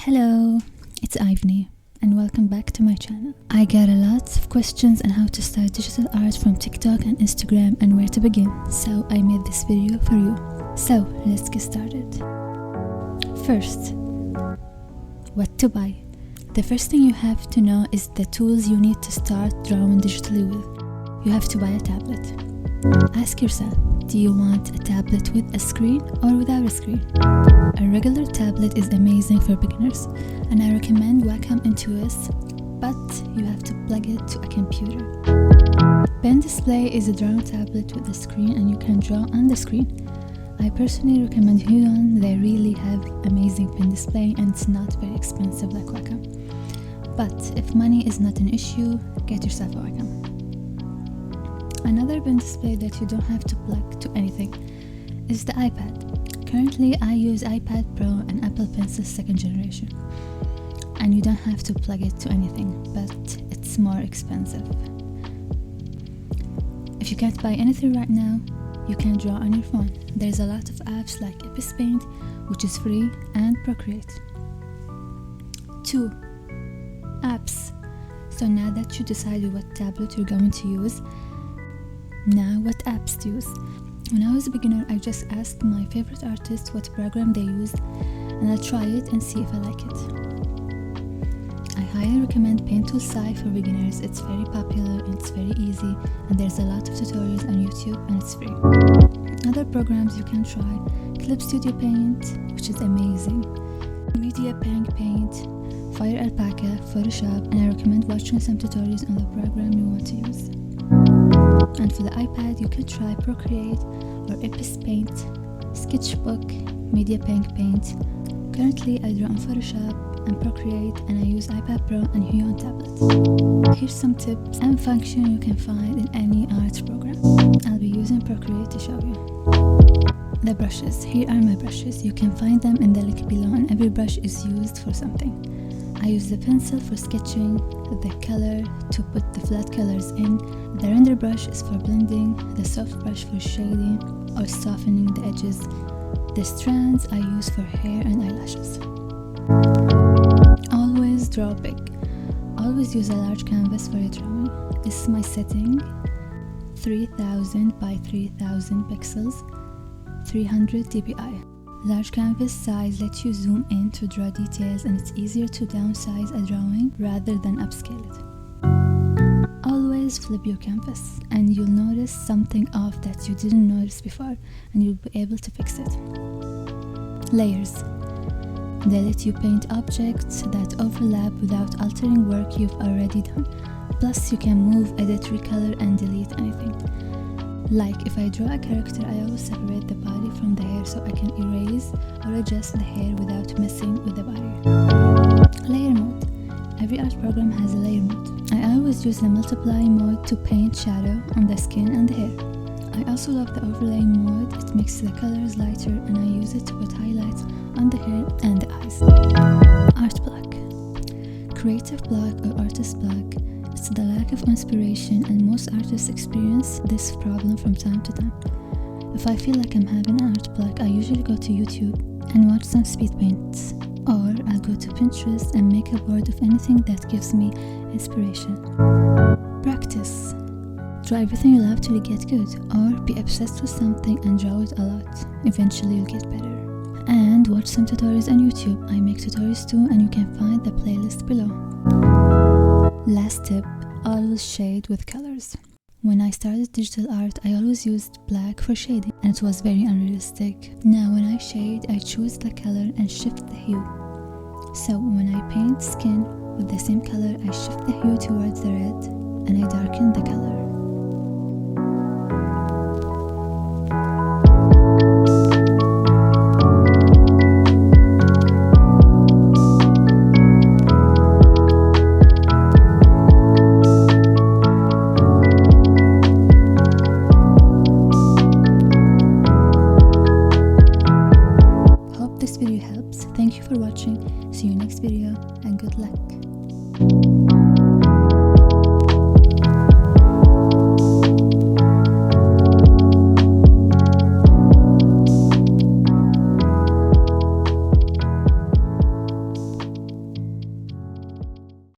Hello, it's ivxni and welcome back to my channel. I got a lot of questions on how to start digital art from TikTok and Instagram and where to begin, so I made this video for you. So let's get started. First, what to buy. The first thing you have to know is the tools you need to start drawing digitally with. You have to buy a tablet. Ask yourself, do you want a tablet with a screen or without a screen? A regular tablet is amazing for beginners, and I recommend Wacom Intuos, but you have to plug it to a computer. Pen Display is a drawing tablet with a screen and you can draw on the screen. I personally recommend Huion. They really have amazing pen display and it's not very expensive like Wacom. But if money is not an issue, get yourself a Wacom. Another pen display that you don't have to plug to anything is the iPad. Currently I use iPad Pro and Apple Pencil 2nd generation, and you don't have to plug it to anything, but it's more expensive. If you can't buy anything right now, you can draw on your phone. There's a lot of apps like Paint, which is free, and Procreate. 2. Apps. So now that you decided what tablet you're going to use, now what apps to use. When I was a beginner, I just asked my favorite artist what program they used, and I'll try it and see if I like it. I highly recommend Paint Tool Sci for beginners. It's very popular and it's very easy, and there's a lot of tutorials on YouTube and it's free. Other programs you can try: Clip Studio Paint, which is amazing, Media Paint, Fire Alpaca, Photoshop, and I recommend watching some tutorials on the program you want to use. And for the iPad, you can try Procreate or Paint, Sketchbook, Media Paint. Currently, I draw on Photoshop and Procreate, and I use iPad Pro and Huion tablets. Here's some tips and functions you can find in any art program. I'll be using Procreate to show you. The brushes. Here are my brushes. You can find them in the link below, and every brush is used for something. I use the pencil for sketching, the color to put the flat colors in, the render brush is for blending, the soft brush for shading or softening the edges, the strands I use for hair and eyelashes. Always draw big. Always use a large canvas for your drawing. This is my setting: 3000 by 3000 pixels, 300 dpi. Large canvas size lets you zoom in to draw details, and it's easier to downsize a drawing rather than upscale it. Always flip your canvas and you'll notice something off that you didn't notice before, and you'll be able to fix it. Layers. They let you paint objects that overlap without altering work you've already done. Plus you can move, edit, recolor, and delete anything. Like if I draw a character, I always separate the body from the hair so I can erase or adjust the hair without messing with the body. Layer mode. Every art program has a layer mode. I always use the multiply mode to paint shadow on the skin and the hair. I also love the overlay mode. It makes the colors lighter, and I use it to put highlights on the hair and the eyes. Art block. Creative block or artist block. It's the lack of inspiration, and most artists experience this problem from time to time. If I feel like I'm having an art block, I usually go to YouTube and watch some speed paints, or I'll go to Pinterest and make a board of anything that gives me inspiration. Practice. Draw everything you love till you get good, or be obsessed with something and draw it a lot. Eventually you'll get better. And watch some tutorials on YouTube. I make tutorials too, and you can find the playlist below. Last tip, always shade with colors. When I started digital art, I always used black for shading, and it was very unrealistic. Now when I shade, I choose the color and shift the hue. So when I paint skin with the same color, I shift the hue towards the red and I darken the color. This video helps. Thank you for watching. See you next video and good luck.